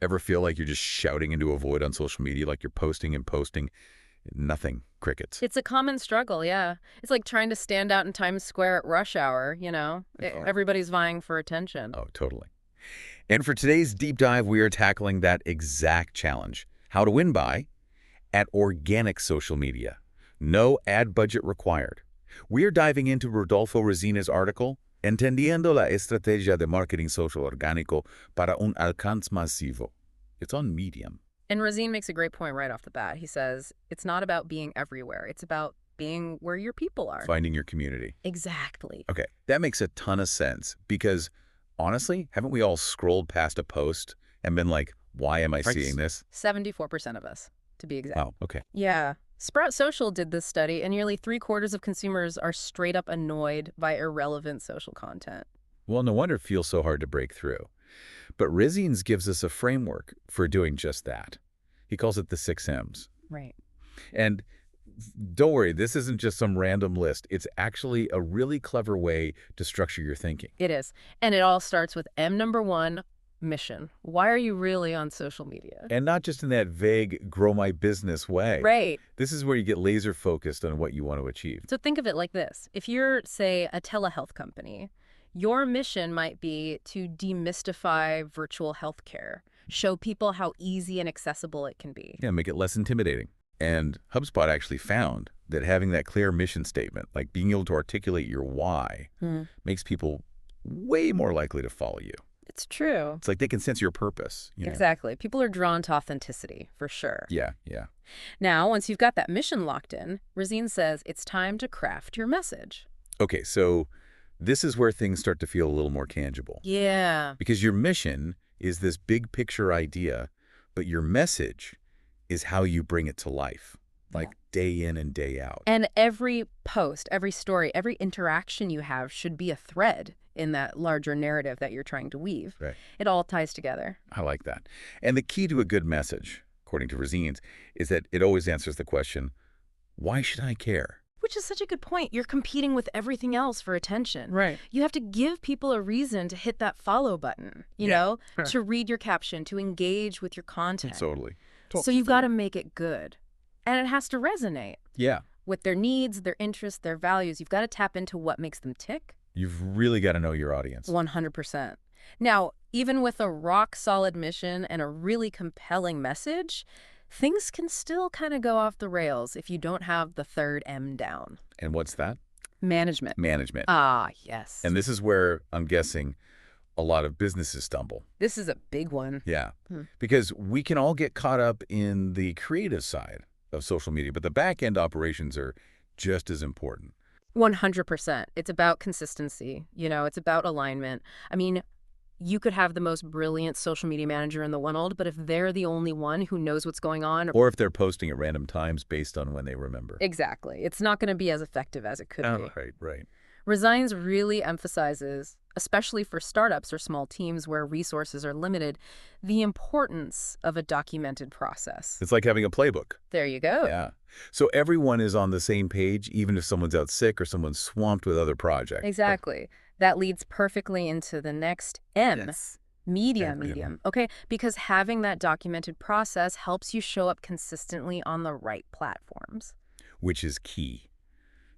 Ever feel like you're just shouting into a void on social media, like you're posting and posting, nothing, crickets? It's a common struggle, yeah. It's like trying to stand out in Times Square at rush hour, you know? Oh, Everybody's vying for attention. oh, totally. And for today's deep dive, we are tackling that exact challenge. How to win by at organic social media. No ad budget required. We are diving into Rodolfo Resina's article, Entendiendo la Estrategia de Marketing Social Orgánico para un alcance masivo. It's on Medium. And Rosine makes a great point right off the bat. He says, it's not about being everywhere. It's about being where your people are. Finding your community. Exactly. Okay, that makes a ton of sense because, honestly, haven't we all scrolled past a post and been like, why am I seeing this? 74% of us, to be exact. Oh, okay. Yeah. Sprout Social did this study, and nearly 3/4 of consumers are straight up annoyed by irrelevant social content. Well, no wonder it feels so hard to break through. But Rizines gives us a framework for doing just that. He calls it the 6 M's. Right. And don't worry, this isn't just some random list. It's actually a really clever way to structure your thinking. It is. And it all starts with M number 1, mission. Why are you really on social media? And not just in that vague, grow my business way. Right. This is where you get laser focused on what you want to achieve. So think of it like this. If you're, say, a telehealth company, your mission might be to demystify virtual healthcare, show people how easy and accessible it can be. Yeah, make it less intimidating. And HubSpot actually found that having that clear mission statement, like being able to articulate your why, makes people way more likely to follow you. It's true. It's like they can sense your purpose. You know? Exactly. People are drawn to authenticity, for sure. Yeah, yeah. Now, once you've got that mission locked in, Rosine says it's time to craft your message. Okay, so this is where things start to feel a little more tangible. Yeah. Because your mission is this big picture idea, but your message is how you bring it to life, like day in and day out. And every post, every story, every interaction you have should be a thread in that larger narrative that you're trying to weave. Right. It all ties together. I like that. And the key to a good message, according to Rosines, is that it always answers the question, why should I care? Which is such a good point. You're competing with everything else for attention. Right. You have to give people a reason to hit that follow button, you know, to read your caption, to engage with your content. Totally. So you've got to make it good. And it has to resonate. Yeah. With their needs, their interests, their values. You've got to tap into what makes them tick. You've really got to know your audience. 100%. Now, even with a rock-solid mission and a really compelling message, things can still kind of go off the rails if you don't have the third M down. And what's that? Management. Management. Ah, yes. And this is where, I'm guessing, a lot of businesses stumble. This is a big one. Yeah. Because we can all get caught up in the creative side of social media, but the back-end operations are just as important. 100%. It's about consistency. You know, it's about alignment. I mean, you could have the most brilliant social media manager in the world, but if they're the only one who knows what's going on... Or if they're posting at random times based on when they remember. Exactly. It's not going to be as effective as it could be. Right. Resigns really emphasizes, especially for startups or small teams where resources are limited, the importance of a documented process. It's like having a playbook. There you go. Yeah. So everyone is on the same page, even if someone's out sick or someone's swamped with other projects. Exactly. That leads perfectly into the next M. Yes. Medium. Okay, because having that documented process helps you show up consistently on the right platforms. Which is key.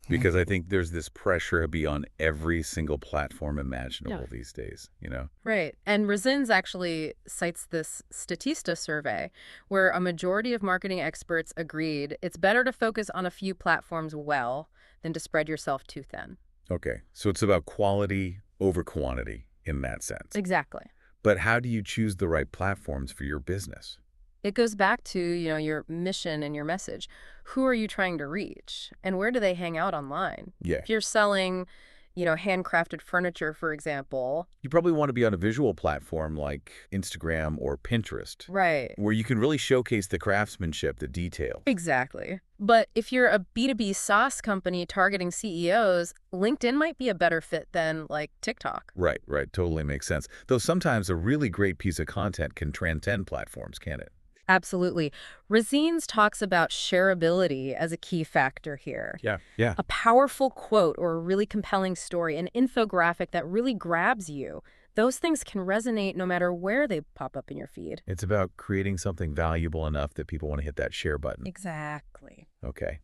Because I think there's this pressure to be on every single platform imaginable these days, you know? Right. And Resins actually cites this Statista survey where a majority of marketing experts agreed it's better to focus on a few platforms well than to spread yourself too thin. Okay. So it's about quality over quantity in that sense. Exactly. But how do you choose the right platforms for your business? It goes back to, you know, your mission and your message. Who are you trying to reach? And where do they hang out online? Yeah. If you're selling, you know, handcrafted furniture, for example. You probably want to be on a visual platform like Instagram or Pinterest. Right. Where you can really showcase the craftsmanship, the detail. Exactly. But if you're a B2B SaaS company targeting CEOs, LinkedIn might be a better fit than, like, TikTok. Right. Totally makes sense. Though sometimes a really great piece of content can transcend platforms, can't it? Absolutely. Resines talks about shareability as a key factor here. Yeah. A powerful quote or a really compelling story, an infographic that really grabs you. Those things can resonate no matter where they pop up in your feed. It's about creating something valuable enough that people want to hit that share button. Exactly. Okay.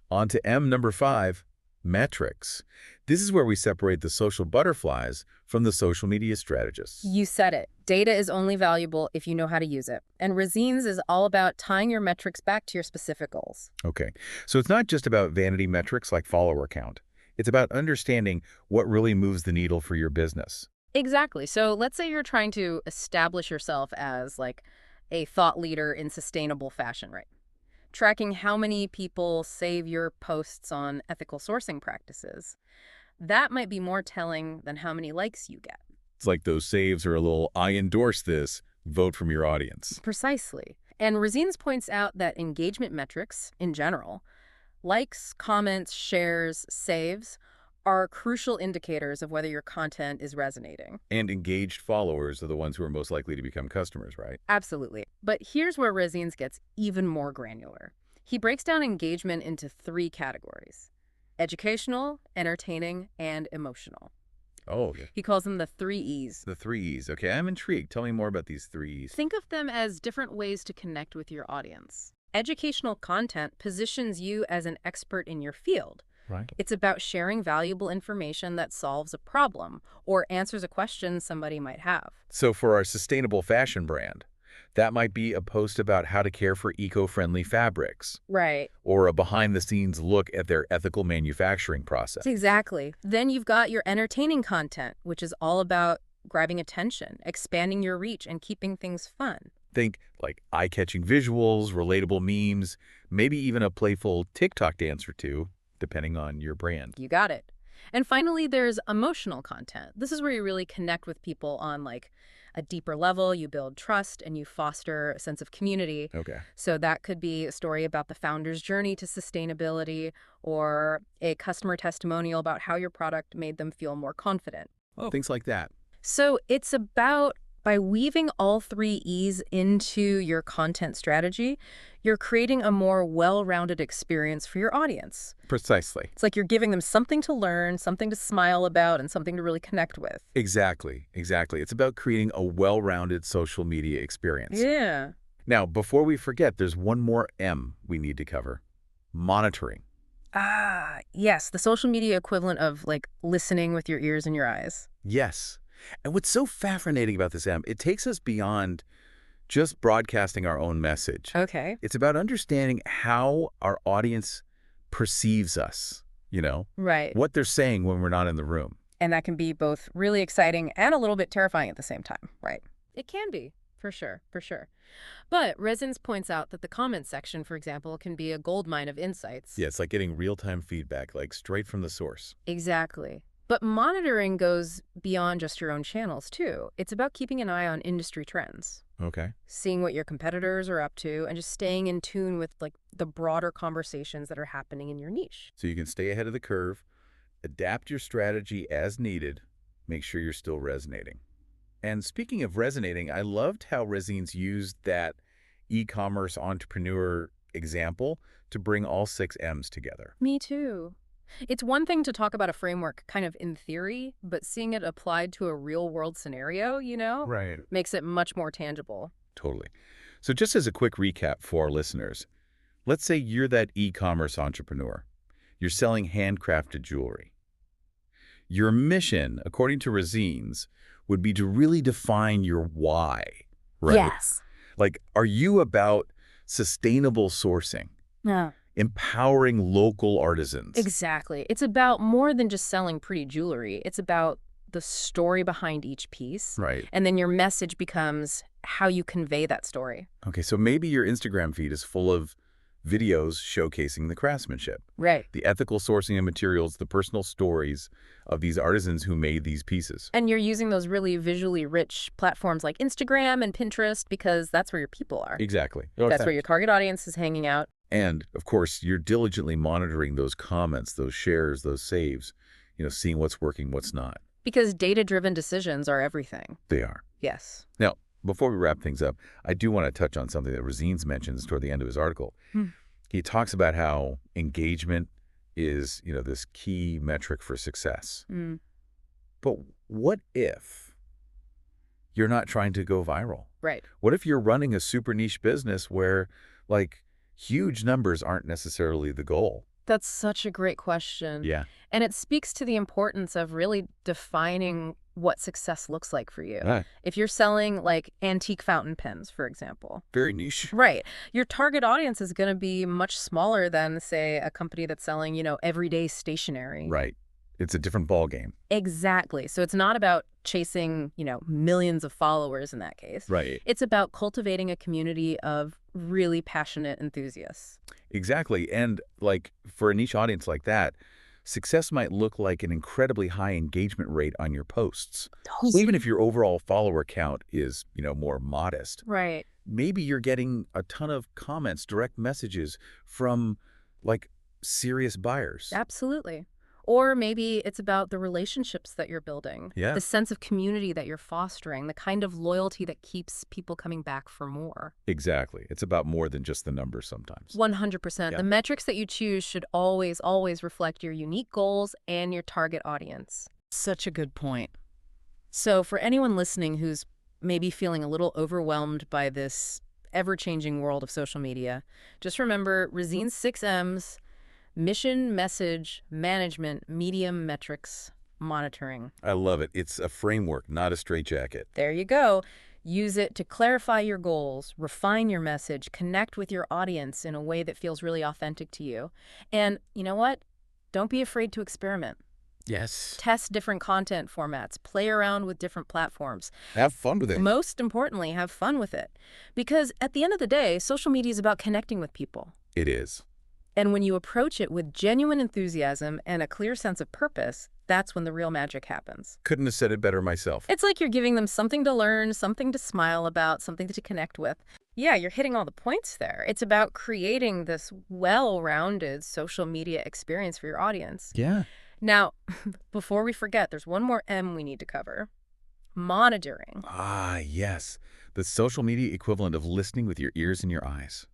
On to M number 5, metrics. This is where we separate the social butterflies from the social media strategists. You said it. Data is only valuable if you know how to use it. And Rosine's is all about tying your metrics back to your specific goals. Okay. So it's not just about vanity metrics like follower count. It's about understanding what really moves the needle for your business. Exactly. So let's say you're trying to establish yourself as like a thought leader in sustainable fashion, right? Tracking how many people save your posts on ethical sourcing practices. That might be more telling than how many likes you get. It's like those saves are a little, I endorse this, vote from your audience. Precisely. And Rosines points out that engagement metrics, in general, likes, comments, shares, saves, are crucial indicators of whether your content is resonating. And engaged followers are the ones who are most likely to become customers, right? Absolutely. But here's where Rosines gets even more granular. He breaks down engagement into 3 categories: educational, entertaining, and emotional. Oh, yeah. He calls them the 3 E's. The 3 E's. Okay, I'm intrigued. Tell me more about these 3 E's. Think of them as different ways to connect with your audience. Educational content positions you as an expert in your field. Right. It's about sharing valuable information that solves a problem or answers a question somebody might have. So for our sustainable fashion brand, that might be a post about how to care for eco-friendly fabrics, Right. or a behind-the-scenes look at their ethical manufacturing process. Exactly. Then you've got your entertaining content, which is all about grabbing attention, expanding your reach, and keeping things fun. Think like eye-catching visuals, relatable memes, maybe even a playful TikTok dance or two, depending on your brand. You got it. And finally, there's emotional content. This is where you really connect with people on like a deeper level. You build trust and you foster a sense of community. Okay. So that could be a story about the founder's journey to sustainability or a customer testimonial about how your product made them feel more confident. Oh. Things like that. So it's about, by weaving all 3 E's into your content strategy, you're creating a more well-rounded experience for your audience. Precisely. It's like you're giving them something to learn, something to smile about, and something to really connect with. Exactly. Exactly. It's about creating a well-rounded social media experience. Yeah. Now, before we forget, there's one more M we need to cover. Monitoring. Ah, yes, the social media equivalent of like listening with your ears and your eyes. Yes. And what's so fascinating about this, it takes us beyond just broadcasting our own message. Okay. It's about understanding how our audience perceives us, Right. what they're saying when we're not in the room. And that can be both really exciting and a little bit terrifying at the same time, right? It can be, for sure, for sure. But Resins points out that the comment section, for example, can be a goldmine of insights. Yeah, it's like getting real-time feedback, like straight from the source. Exactly. But monitoring goes beyond just your own channels, too. It's about keeping an eye on industry trends. Okay. Seeing what your competitors are up to and just staying in tune with like the broader conversations that are happening in your niche. So you can stay ahead of the curve, adapt your strategy as needed, make sure you're still resonating. And speaking of resonating, I loved how Resines used that e-commerce entrepreneur example to bring all 6 M's together. Me too. It's one thing to talk about a framework kind of in theory, but seeing it applied to a real-world scenario, Right. makes it much more tangible. Totally. So just as a quick recap for our listeners, let's say you're that e-commerce entrepreneur. You're selling handcrafted jewelry. Your mission, according to Resines, would be to really define your why, right? Yes. Like, are you about sustainable sourcing, Yeah. empowering local artisans? Exactly. It's about more than just selling pretty jewelry. It's about the story behind each piece. Right. And then your message becomes how you convey that story. Okay, so maybe your Instagram feed is full of videos showcasing the craftsmanship, Right. the ethical sourcing of materials, the personal stories of these artisans who made these pieces. And you're using those really visually rich platforms like Instagram and Pinterest because that's where your people are. Exactly. That's where your target audience is hanging out. And, of course, you're diligently monitoring those comments, those shares, those saves, seeing what's working, what's not. Because data-driven decisions are everything. They are. Yes. Now, before we wrap things up, I do want to touch on something that Resines mentions toward the end of his article. He talks about how engagement is, this key metric for success. But what if you're not trying to go viral? Right. What if you're running a super niche business where, like, huge numbers aren't necessarily the goal? That's such a great question. Yeah. And it speaks to the importance of really defining what success looks like for you. Right. If you're selling like antique fountain pens, for example. Very niche. Right. Your target audience is going to be much smaller than, say, a company that's selling, everyday stationery. Right. It's a different ball game. Exactly. So it's not about chasing, millions of followers in that case. Right. It's about cultivating a community of really passionate enthusiasts. Exactly. And, like, for a niche audience like that, success might look like an incredibly high engagement rate on your posts. Even if your overall follower count is, more modest. Right. Maybe you're getting a ton of comments, direct messages from, like, serious buyers. Absolutely. Or maybe it's about the relationships that you're building, Yeah. the sense of community that you're fostering, the kind of loyalty that keeps people coming back for more. Exactly. It's about more than just the numbers sometimes. 100%. Yeah. The metrics that you choose should always, always reflect your unique goals and your target audience. Such a good point. So for anyone listening who's maybe feeling a little overwhelmed by this ever-changing world of social media, just remember Razine's 6 M's: mission, message, management, medium, metrics, monitoring. I love it. It's a framework, not a straitjacket. There you go. Use it to clarify your goals, refine your message, connect with your audience in a way that feels really authentic to you. And you know what? Don't be afraid to experiment. Yes. Test different content formats. Play around with different platforms. Have fun with it. Most importantly, have fun with it. Because at the end of the day, social media is about connecting with people. It is. And when you approach it with genuine enthusiasm and a clear sense of purpose, that's when the real magic happens. Couldn't have said it better myself. It's like you're giving them something to learn, something to smile about, something to connect with. Yeah, you're hitting all the points there. It's about creating this well-rounded social media experience for your audience. Yeah. Now, before we forget, there's one more M we need to cover. Monitoring. Ah, yes. The social media equivalent of listening with your ears and your eyes.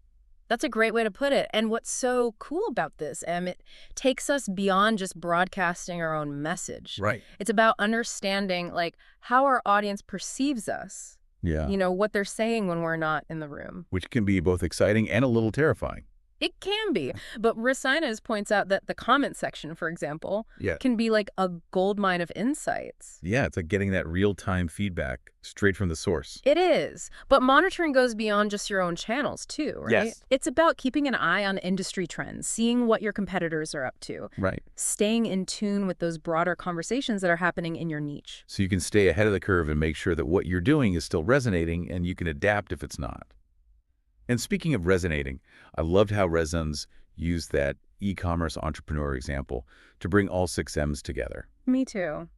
That's a great way to put it. And what's so cool about this, it takes us beyond just broadcasting our own message. Right. It's about understanding, like, how our audience perceives us. Yeah. What they're saying when we're not in the room. Which can be both exciting and a little terrifying. It can be. But Rasinez points out that the comment section, for example, Yeah. can be like a goldmine of insights. Yeah, it's like getting that real-time feedback straight from the source. It is. But monitoring goes beyond just your own channels, too, right? Yes. It's about keeping an eye on industry trends, seeing what your competitors are up to, Right. staying in tune with those broader conversations that are happening in your niche. So you can stay ahead of the curve and make sure that what you're doing is still resonating and you can adapt if it's not. And speaking of resonating, I loved how Rezans used that e-commerce entrepreneur example to bring all 6 M's together. Me too.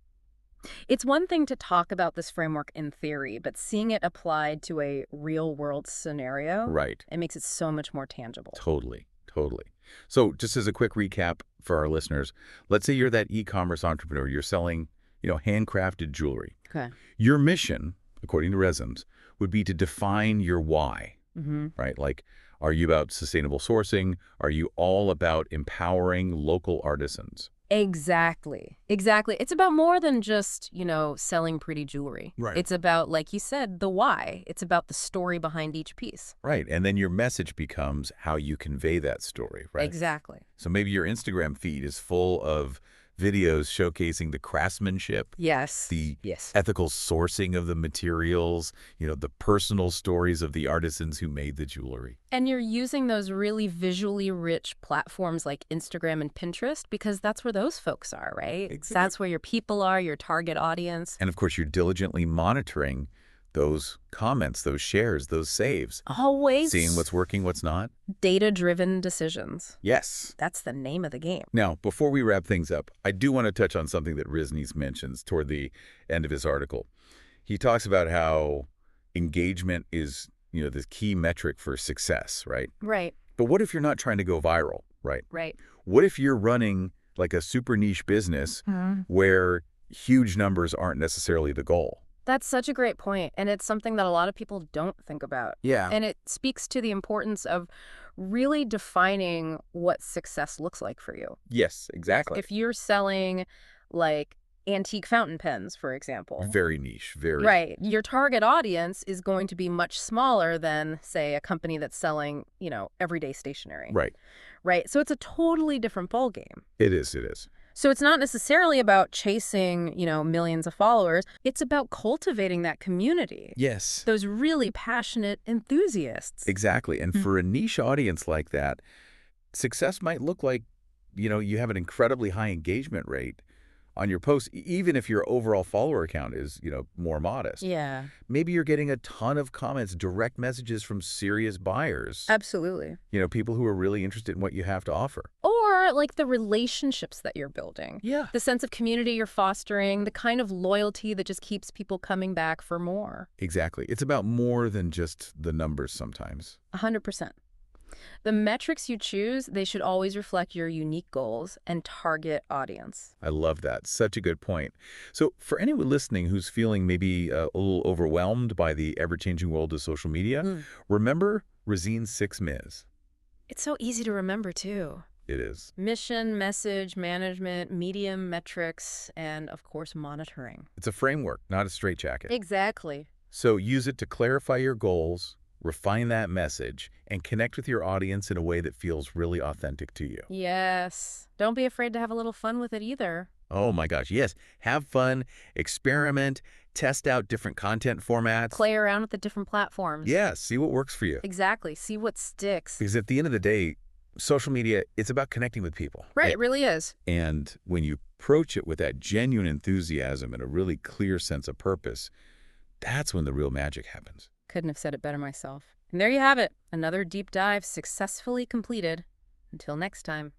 It's one thing to talk about this framework in theory, but seeing it applied to a real-world scenario, Right. it makes it so much more tangible. Totally. Totally. So just as a quick recap for our listeners, let's say you're that e-commerce entrepreneur. You're selling, handcrafted jewelry. Okay. Your mission, according to Rezans, would be to define your why. Mm-hmm. Right? Like, are you about sustainable sourcing? Are you all about empowering local artisans? Exactly. Exactly. It's about more than just, selling pretty jewelry. Right. It's about, like you said, the why. It's about the story behind each piece. Right. And then your message becomes how you convey that story, right? Exactly. So maybe your Instagram feed is full of videos showcasing the craftsmanship, Yes. the Yes. ethical sourcing of the materials, the personal stories of the artisans who made the jewelry. And you're using those really visually rich platforms like Instagram and Pinterest because that's where those folks are, right? Exactly. That's where your people are, your target audience. And of course, you're diligently monitoring those comments, those shares, those saves. Always Seeing what's working, what's not. data-driven decisions. Yes. That's the name of the game. Now, before we wrap things up, I do want to touch on something that Risnes mentions toward the end of his article. He talks about how engagement is, the key metric for success, right? Right. But what if you're not trying to go viral, right? Right. What if you're running like a super niche business where huge numbers aren't necessarily the goal? That's such a great point, and it's something that a lot of people don't think about. Yeah. And it speaks to the importance of really defining what success looks like for you. Yes, exactly. If you're selling, like, antique fountain pens, for example. Very niche, very. Right. Your target audience is going to be much smaller than, say, a company that's selling, everyday stationery. Right. Right. So it's a totally different ballgame. It is, it is. So it's not necessarily about chasing, millions of followers. It's about cultivating that community. Yes. Those really passionate enthusiasts. Exactly. And for a niche audience like that, success might look like, you have an incredibly high engagement rate on your posts, even if your overall follower count is, more modest. Yeah. Maybe you're getting a ton of comments, direct messages from serious buyers. Absolutely. People who are really interested in what you have to offer. Or like the relationships that you're building. Yeah. The sense of community you're fostering, the kind of loyalty that just keeps people coming back for more. Exactly. It's about more than just the numbers sometimes. 100%. The metrics you choose, they should always reflect your unique goals and target audience. I love that. Such a good point. So for anyone listening who's feeling maybe a little overwhelmed by the ever-changing world of social media, remember Razine's 6 Ms. It's so easy to remember, too. It is. Mission, message, management, medium, metrics, and, of course, monitoring. It's a framework, not a straitjacket. Exactly. So use it to clarify your goals, refine that message, and connect with your audience in a way that feels really authentic to you. Yes. Don't be afraid to have a little fun with it either. Oh my gosh, yes. Have fun, experiment, test out different content formats. Play around with the different platforms. Yeah, see what works for you. Exactly. See what sticks. Because at the end of the day, social media, it's about connecting with people. Right, it really is. And when you approach it with that genuine enthusiasm and a really clear sense of purpose, that's when the real magic happens. Couldn't have said it better myself. And there you have it. Another deep dive successfully completed. Until next time.